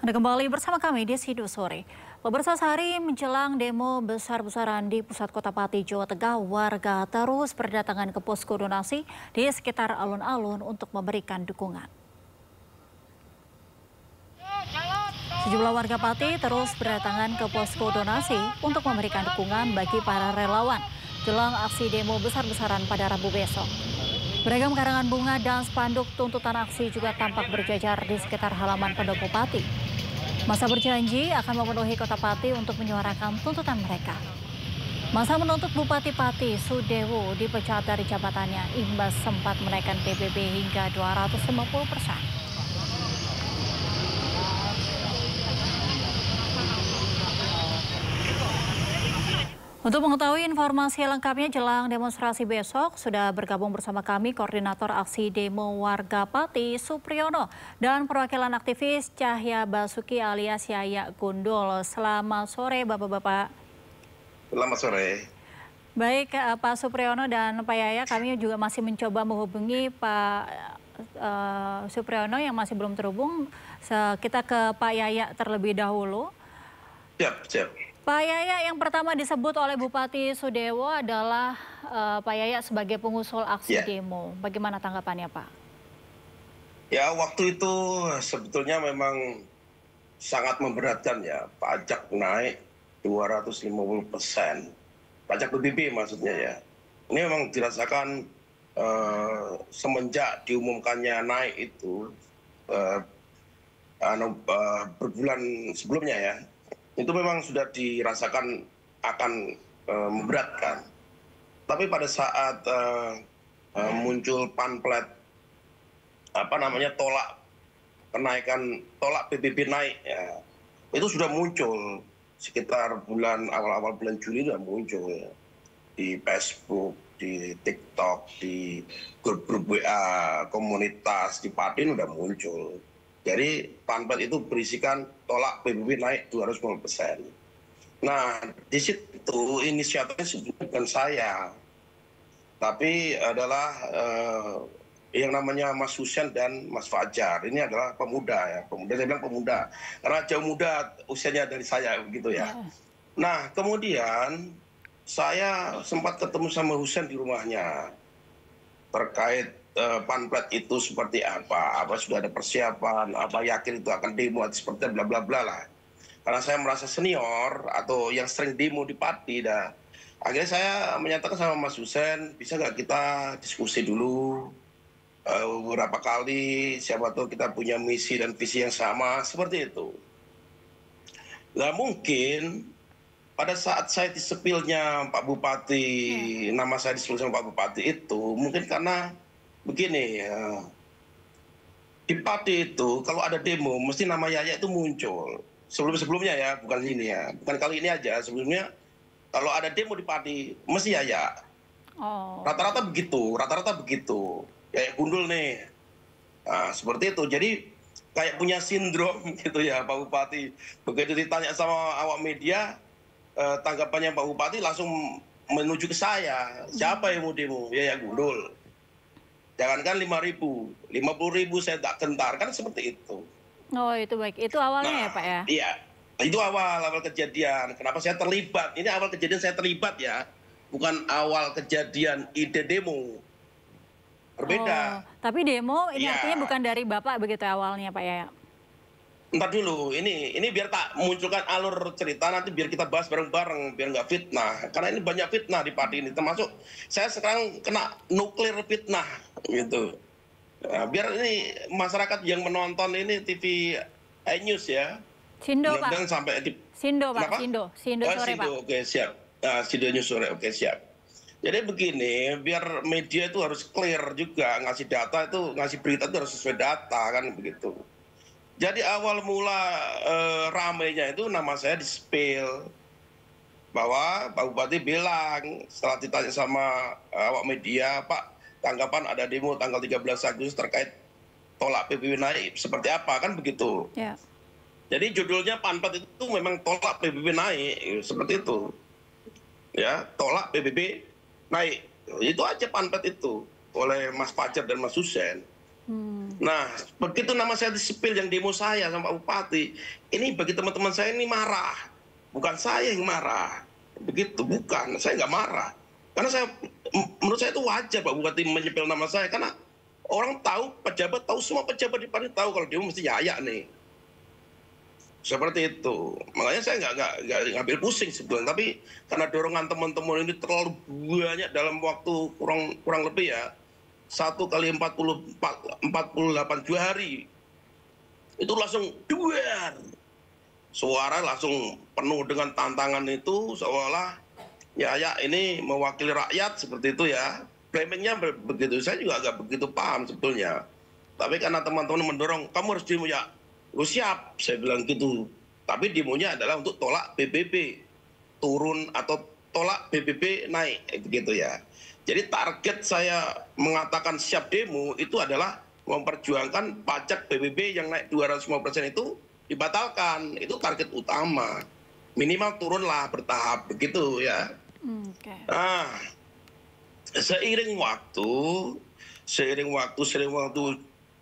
Anda kembali bersama kami di Sido Sore. Pemirsa, sehari menjelang demo besar-besaran di pusat kota Pati, Jawa Tengah, warga terus berdatangan ke posko donasi di sekitar alun-alun untuk memberikan dukungan. Sejumlah warga Pati terus berdatangan ke posko donasi untuk memberikan dukungan bagi para relawan jelang aksi demo besar-besaran pada Rabu besok. Beragam karangan bunga dan spanduk tuntutan aksi juga tampak berjajar di sekitar halaman pendopo Pati. Masa berjanji akan memenuhi kota Pati untuk menyuarakan tuntutan mereka. Masa menuntut Bupati Pati Sudewo dipecat dari jabatannya imbas sempat menaikkan PBB hingga 250%. Untuk mengetahui informasi lengkapnya jelang demonstrasi besok, sudah bergabung bersama kami Koordinator Aksi Demo Warga Pati Supriyono dan perwakilan aktivis Cahya Basuki alias Yaya Gundul. Selamat sore Bapak-Bapak. Selamat sore. Baik Pak Supriyono dan Pak Yaya, kami juga masih mencoba menghubungi Pak Supriyono yang masih belum terhubung. Kita ke Pak Yaya terlebih dahulu. Siap. Pak Yaya, yang pertama disebut oleh Bupati Sudewo adalah Pak Yaya sebagai pengusul aksi demo. Bagaimana tanggapannya, Pak? Ya, waktu itu sebetulnya memang sangat memberatkan ya. Pajak naik 250%. Pajak PBB maksudnya ya. Ini memang dirasakan semenjak diumumkannya naik itu berbulan sebelumnya ya. Itu memang sudah dirasakan akan memberatkan. Tapi pada saat muncul pamflet tolak PBB naik ya, itu sudah muncul sekitar awal bulan Juli sudah muncul ya. Di Facebook, di TikTok, di grup WA komunitas di Padin sudah muncul. Jadi pamflet itu berisikan tolak PBB naik 250%. Nah, di situ inisiatornya sebenarnya bukan saya, tapi adalah yang namanya Mas Husen dan Mas Fajar. Ini adalah pemuda ya, saya bilang pemuda, karena jauh muda usianya dari saya begitu ya. Nah, kemudian saya sempat ketemu sama Husen di rumahnya terkait pamflet itu seperti apa sudah ada persiapan, apa yakin itu akan demo seperti bla bla bla lah. Karena saya merasa senior atau yang sering demo di Pati dah. Akhirnya saya menyatakan sama Mas Husen, bisa nggak kita diskusi dulu beberapa kali, siapa tahu kita punya misi dan visi yang sama, seperti itu. Nah mungkin pada saat saya disepilnya Pak Bupati, nama saya disebut sama Pak Bupati itu, mungkin karena begini, di Pati itu kalau ada demo mesti nama Yaya itu muncul. Sebelum-sebelumnya ya, bukan ini ya, bukan kali ini aja. Sebelumnya kalau ada demo di Pati mesti Yaya. Rata-rata begitu. Yaya Gundul nih. Nah, seperti itu. Jadi kayak punya sindrom gitu ya Pak Bupati. Begitu ditanya sama awak media, tanggapannya Pak Bupati langsung menuju ke saya. Siapa yang mau demo? Yaya Gundul. Jangankan 5.000, 50.000 saya tak gentar, kan seperti itu. Oh itu baik, itu awalnya ya Pak ya? Iya, itu awal kejadian. Kenapa saya terlibat? Ini awal kejadian saya terlibat ya, bukan awal kejadian ide demo. Berbeda. Tapi demo ini artinya bukan dari Bapak begitu awalnya Pak Yaya? Ntar dulu, ini biar tak munculkan alur cerita, nanti biar kita bahas bareng-bareng, biar nggak fitnah. Karena ini banyak fitnah di Pati ini, termasuk saya sekarang kena nuklir fitnah, gitu. Nah, biar ini masyarakat yang menonton ini TV iNews ya. Sindo Pak. Sampai di... Sindo Pak, Sindo sore Pak. Oke siap, Sindo News sore, oke siap. Jadi begini, biar media itu harus clear juga, ngasih data itu, ngasih berita itu harus sesuai data, kan begitu. Jadi awal mula ramainya itu nama saya di-spill bahwa Pak Bupati bilang setelah ditanya sama awak media, Pak tanggapan ada demo tanggal 13 Agustus terkait tolak PBB naik seperti apa, kan begitu. Yeah. Jadi judulnya pamflet itu memang tolak PBB naik seperti itu, ya tolak PBB naik, itu aja pamflet itu oleh Mas Fajar dan Mas Husen. Nah, begitu nama saya disepil yang demo saya sama Pak Bupati, ini bagi teman-teman saya ini marah. Bukan saya yang marah. Begitu, bukan. Saya nggak marah. Karena menurut saya itu wajar Pak Bupati menyepil nama saya. Karena orang tahu, pejabat tahu, semua pejabat di Pati tahu kalau demo mesti Yaya nih. Seperti itu. Makanya saya nggak ngambil pusing sebetulnya. Tapi karena dorongan teman-teman ini terlalu banyak dalam waktu kurang lebih ya. 1 kali 48 2 hari. Itu langsung duar. Suara langsung penuh dengan tantangan itu. Seolah ya ini mewakili rakyat seperti itu ya. Framingnya begitu. Saya juga agak begitu paham sebetulnya. Tapi karena teman-teman mendorong, kamu harus demo ya. Lu siap, saya bilang gitu. Tapi demonya adalah untuk tolak PBB. Turun atau tolak PBB naik. Gitu ya. Jadi target saya mengatakan siap demo itu adalah memperjuangkan pajak PBB yang naik 250% itu dibatalkan. Itu target utama. Minimal turunlah bertahap begitu ya. Nah, seiring waktu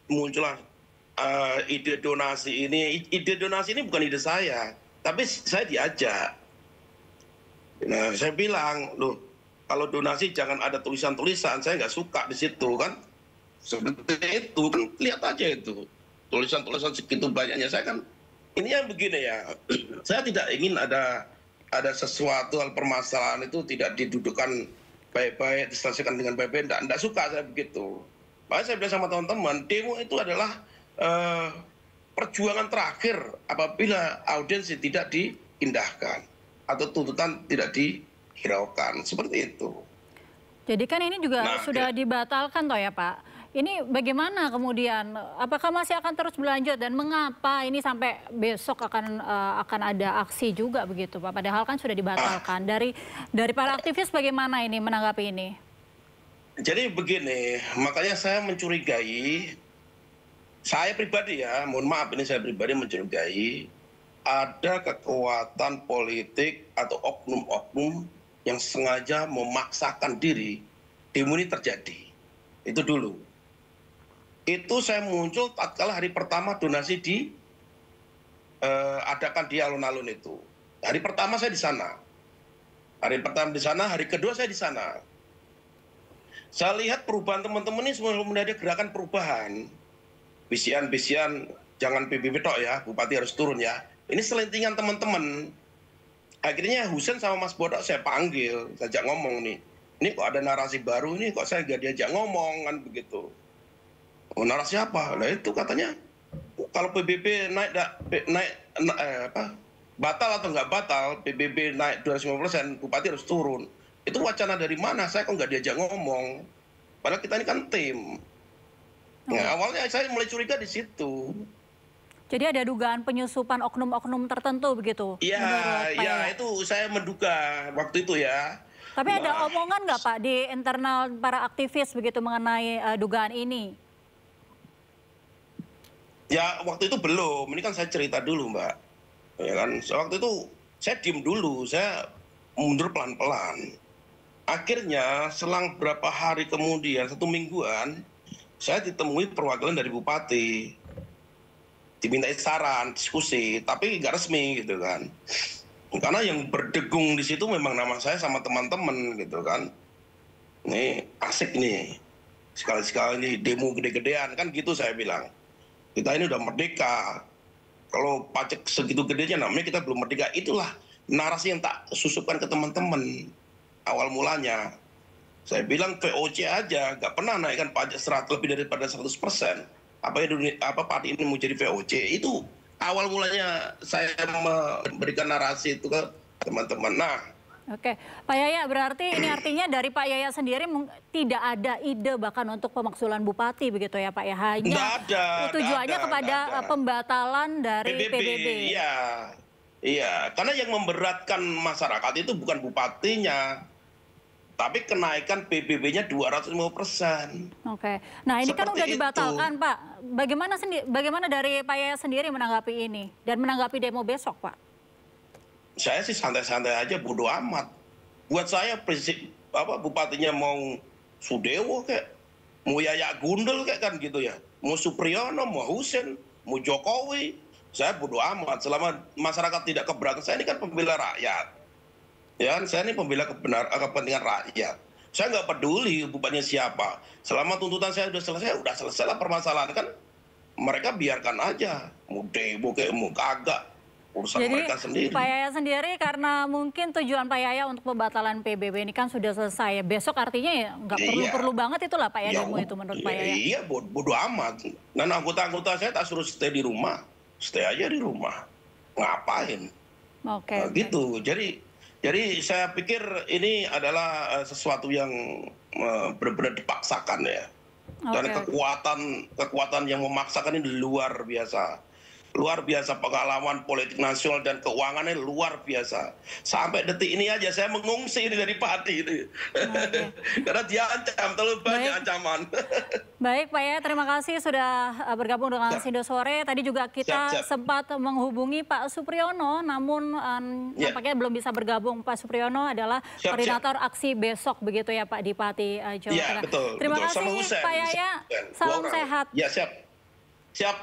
muncullah ide donasi ini. Ide donasi ini bukan ide saya, tapi saya diajak. Nah, saya bilang, loh, kalau donasi jangan ada tulisan-tulisan, saya nggak suka di situ kan. Seperti itu kan, lihat aja itu tulisan-tulisan segitu banyaknya. Saya kan ini yang begini ya, saya tidak ingin ada sesuatu hal permasalahan itu tidak didudukkan baik-baik, diselesaikan dengan baik-baik. Enggak suka saya begitu. Makanya saya bilang sama teman-teman, demo itu adalah perjuangan terakhir apabila audiensi tidak diindahkan atau tuntutan tidak dihiraukan, seperti itu. Jadi kan ini juga sudah dibatalkan toh ya Pak. Ini bagaimana kemudian? Apakah masih akan terus berlanjut dan mengapa ini sampai besok akan ada aksi juga begitu Pak? Padahal kan sudah dibatalkan. Dari para aktivis bagaimana ini menanggapi ini? Jadi begini, makanya saya mencurigai, saya pribadi ya, mohon maaf ini saya pribadi mencurigai ada kekuatan politik atau oknum-oknum yang sengaja memaksakan diri demo ini terjadi. Itu dulu. Itu saya muncul tatkala hari pertama donasi adakan di alun-alun itu. Hari pertama saya di sana. Hari pertama di sana, hari kedua saya di sana. Saya lihat perubahan teman-teman ini semua ada gerakan perubahan. Bisian-bisian, jangan PBB tok ya, Bupati harus turun ya. Ini selentingan teman-teman. Akhirnya Husen sama Mas Bodok saya panggil, saya ajak ngomong nih. Ini kok ada narasi baru ini, kok saya gak diajak ngomong kan begitu. Oh, narasi apa? Nah itu katanya kalau PBB batal atau nggak batal, PBB naik 250%, Bupati harus turun. Itu wacana dari mana? Saya kok nggak diajak ngomong. Padahal kita ini kan tim. Nah, awalnya saya mulai curiga di situ. Jadi ada dugaan penyusupan oknum-oknum tertentu begitu? Iya, itu saya menduga waktu itu ya. Tapi ada omongan nggak Pak di internal para aktivis begitu mengenai dugaan ini? Ya waktu itu belum, ini kan saya cerita dulu Mbak. Ya kan, waktu itu saya diem dulu, saya mundur pelan-pelan. Akhirnya selang berapa hari kemudian, 1 mingguan, saya ditemui perwakilan dari Bupati. Dimintai saran, diskusi, tapi nggak resmi gitu kan. Karena yang berdegung di situ memang nama saya sama teman-teman gitu kan. Ini asik nih, sekali-sekali nih demo gede-gedean kan gitu saya bilang. Kita ini udah merdeka. Kalau pajak segitu gedenya namanya kita belum merdeka. Itulah narasi yang tak susupkan ke teman-teman awal mulanya. Saya bilang VOC aja, nggak pernah naikkan pajak lebih daripada 100%. Apa partai ini mau jadi VOC? Itu awal mulanya saya memberikan narasi itu ke teman-teman. Nah, oke, Pak Yaya, berarti ini artinya dari Pak Yaya sendiri tidak ada ide bahkan untuk pemakzulan Bupati begitu ya Pak ya? Hanya tujuannya kepada pembatalan dari PBB. Iya, karena yang memberatkan masyarakat itu bukan bupatinya, tapi kenaikan PBB-nya 250%. Oke, nah ini kan udah dibatalkan Pak. Bagaimana dari Pak Yaya sendiri menanggapi ini dan menanggapi demo besok Pak? Saya sih santai-santai aja, bodo amat. Buat saya bupatinya mau Sudewo kayak mau Yaya Gundel kayak kan gitu ya, mau Supriyono, mau Husein, mau Jokowi, saya bodo amat selama masyarakat tidak keberatan. Saya ini kan pembela rakyat, ya kan, saya ini pembela kepentingan rakyat. Saya nggak peduli bebannya siapa, selama tuntutan saya sudah selesai lah permasalahan kan, mereka biarkan aja, mau demo kayak mau kagak, urusan Jadi mereka sendiri. Pak Yaya sendiri karena mungkin tujuan Pak Yaya untuk pembatalan PBB ini kan sudah selesai. Besok artinya ya nggak perlu banget itulah Pak Yaya demo itu menurut Pak Yaya. Iya, bodo amat. Dan anggota-anggota saya tak suruh stay di rumah, stay aja di rumah. Ngapain? Oke. Nah, gitu. Jadi saya pikir ini adalah sesuatu yang benar-benar dipaksakan ya. Dan kekuatan yang memaksakan ini luar biasa. Luar biasa, pengalaman politik nasional dan keuangannya luar biasa. Sampai detik ini aja saya mengungsi ini dari Pati ini. Karena dia ancam, terlalu banyak ancaman. Baik Pak Yaya, terima kasih sudah bergabung dengan Sindo Sore. Tadi juga kita sempat menghubungi Pak Supriyono, namun tampaknya belum bisa bergabung. Pak Supriyono adalah koordinator aksi besok begitu ya Pak di Pati, Jawa Tengah. Betul, Terima betul. kasih Pak Yaya, salam sehat. Ya siap.